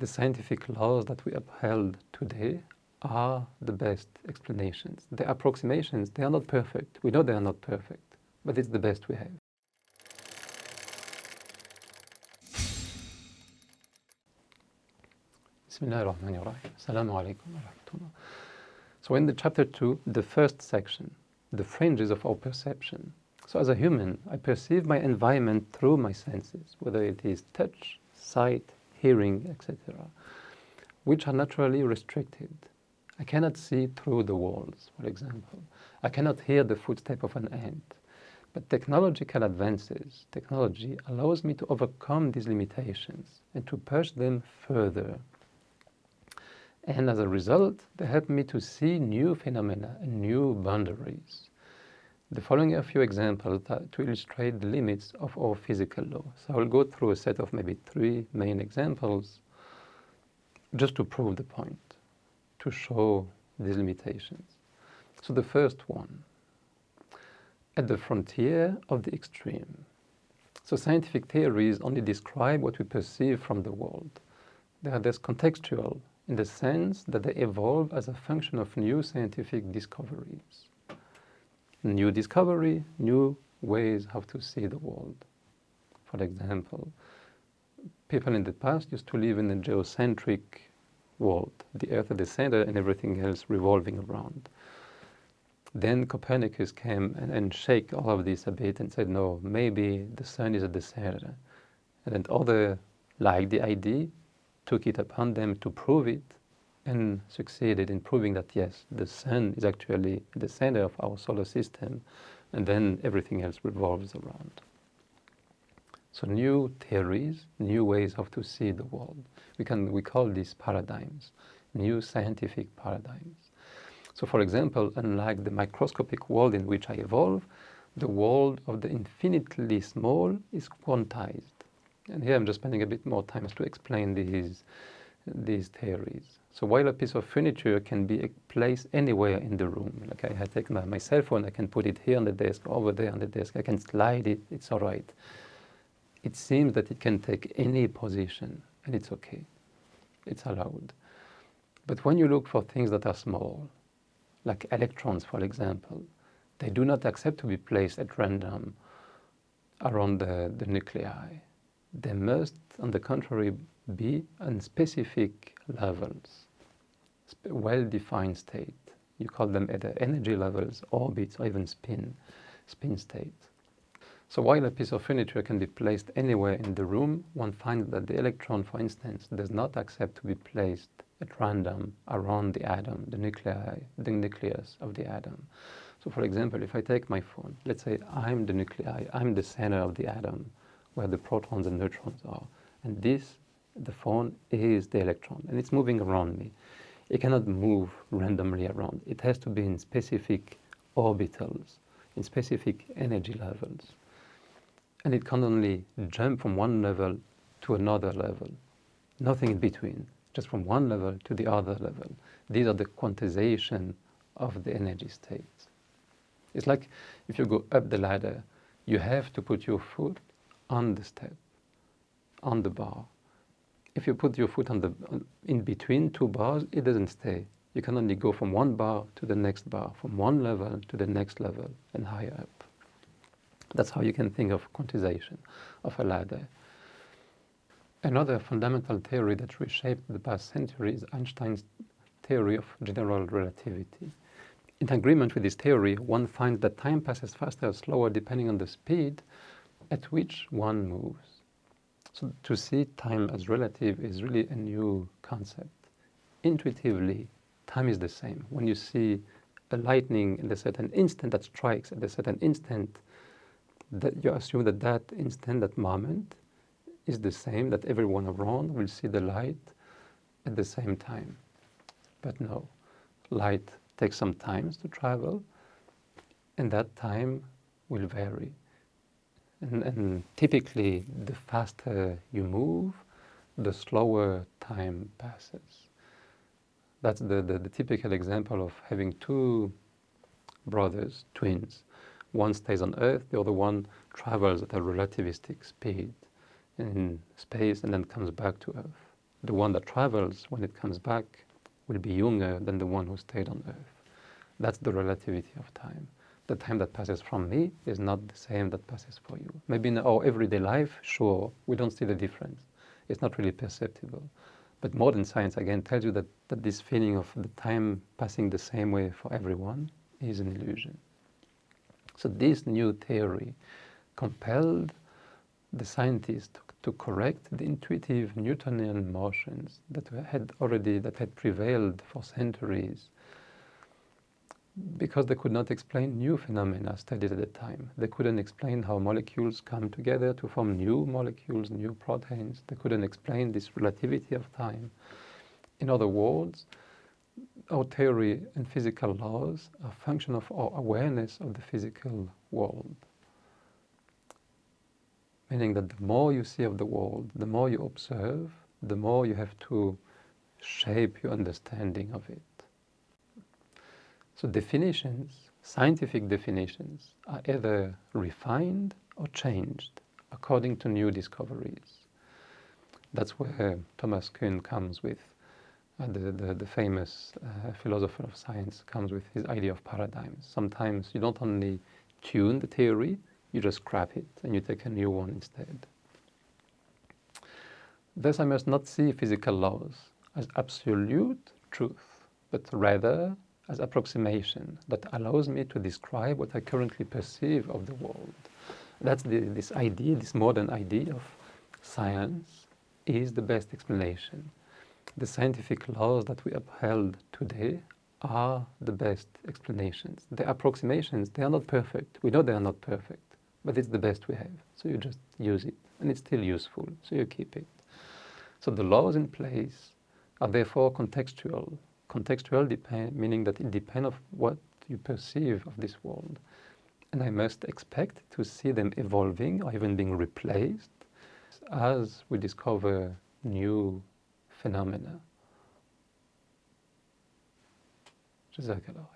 the scientific laws that we upheld today are the best explanations. The approximations, they are not perfect. We know they are not perfect, but it's the best we have. Bismillahirrahmanirrahim. Assalamu alaikum wa rahmatullah. So in the chapter 2, the first section, the fringes of our perception. So as a human, I perceive my environment through my senses, whether it is touch, sight, hearing, etc., which are naturally restricted. I cannot see through the walls, for example. I cannot hear the footstep of an ant. But technological advances, technology allows me to overcome these limitations and to push them further. And as a result, they help me to see new phenomena and new boundaries. The following are a few examples to illustrate the limits of our physical law. So I'll go through a set of maybe 3 main examples just to prove the point, to show these limitations. So the first one, at the frontier of the extreme. So scientific theories only describe what we perceive from the world. They are thus contextual in the sense that they evolve as a function of new scientific discoveries. New discovery, new ways how to see the world. For example, people in the past used to live in a geocentric world, the Earth at the center and everything else revolving around. Then Copernicus came and shake all of this a bit and said, no, maybe the sun is at the center. And then others liked the idea, took it upon them to prove it, and succeeded in proving that, yes, the sun is actually at the center of our solar system, and then everything else revolves around. So new theories, new ways of to see the world. We call these paradigms, new scientific paradigms. So for example, unlike the microscopic world in which I evolve, the world of the infinitely small is quantized. And here I'm just spending a bit more time to explain these theories. So while a piece of furniture can be placed anywhere in the room, like I take my cell phone, I can put it here on the desk, over there on the desk, I can slide it, it's all right. It seems that it can take any position, and it's okay. It's allowed. But when you look for things that are small, like electrons, for example, they do not accept to be placed at random around the nuclei. They must, on the contrary, be on specific levels, well-defined state. You call them either energy levels, orbits, or even spin states. So while a piece of furniture can be placed anywhere in the room, one finds that the electron, for instance, does not accept to be placed at random around the atom, the nucleus of the atom. So for example, if I take my phone, let's say I'm the nuclei, I'm the center of the atom, where the protons and neutrons are. And the phone is the electron, and it's moving around me. It cannot move randomly around. It has to be in specific orbitals, in specific energy levels. And it can only jump from one level to another level. Nothing in between, just from one level to the other level. These are the quantization of the energy states. It's like if you go up the ladder, you have to put your foot on the step, on the bar. If you put your foot in between 2 bars, it doesn't stay. You can only go from one bar to the next bar, from one level to the next level and higher up. That's how you can think of quantization of a ladder. Another fundamental theory that reshaped the past century is Einstein's theory of general relativity. In agreement with this theory, one finds that time passes faster or slower depending on the speed at which one moves. So to see time as relative is really a new concept. Intuitively, time is the same. When you see a lightning at a certain instant that strikes at a certain instant, that you assume that instant, that moment, is the same, that everyone around will see the light at the same time. But no, light takes some time to travel, and that time will vary. And typically, the faster you move, the slower time passes. That's the typical example of having 2 brothers, twins. One stays on Earth, the other one travels at a relativistic speed in space and then comes back to Earth. the one that travels, when it comes back, will be younger than the one who stayed on Earth. That's the relativity of time. The time that passes from me is not the same that passes for you. Maybe in our everyday life, sure, we don't see the difference. It's not really perceptible. But modern science, again, tells you that this feeling of the time passing the same way for everyone is an illusion. So this new theory compelled the scientists to correct the intuitive Newtonian notions that had prevailed for centuries, because they could not explain new phenomena studied at the time. They couldn't explain how molecules come together to form new molecules, new proteins. They couldn't explain this relativity of time. In other words, our theory and physical laws are a function of our awareness of the physical world. Meaning that the more you see of the world, the more you observe, the more you have to shape your understanding of it. So definitions, scientific definitions, are either refined or changed according to new discoveries. That's where Thomas Kuhn comes with, the famous philosopher of science comes with his idea of paradigms. Sometimes you don't only tune the theory, you just scrap it and you take a new one instead. Thus, I must not see physical laws as absolute truth, but rather as approximation that allows me to describe what I currently perceive of the world. That's this idea, this modern idea of science is the best explanation. The scientific laws that we upheld today are the best explanations. The approximations, they are not perfect. We know they are not perfect, but it's the best we have. So you just use it, and it's still useful, so you keep it. So the laws in place are therefore contextual. Contextual meaning that it depends on what you perceive of this world. And I must expect to see them evolving or even being replaced as we discover new phenomena. Jazakallah.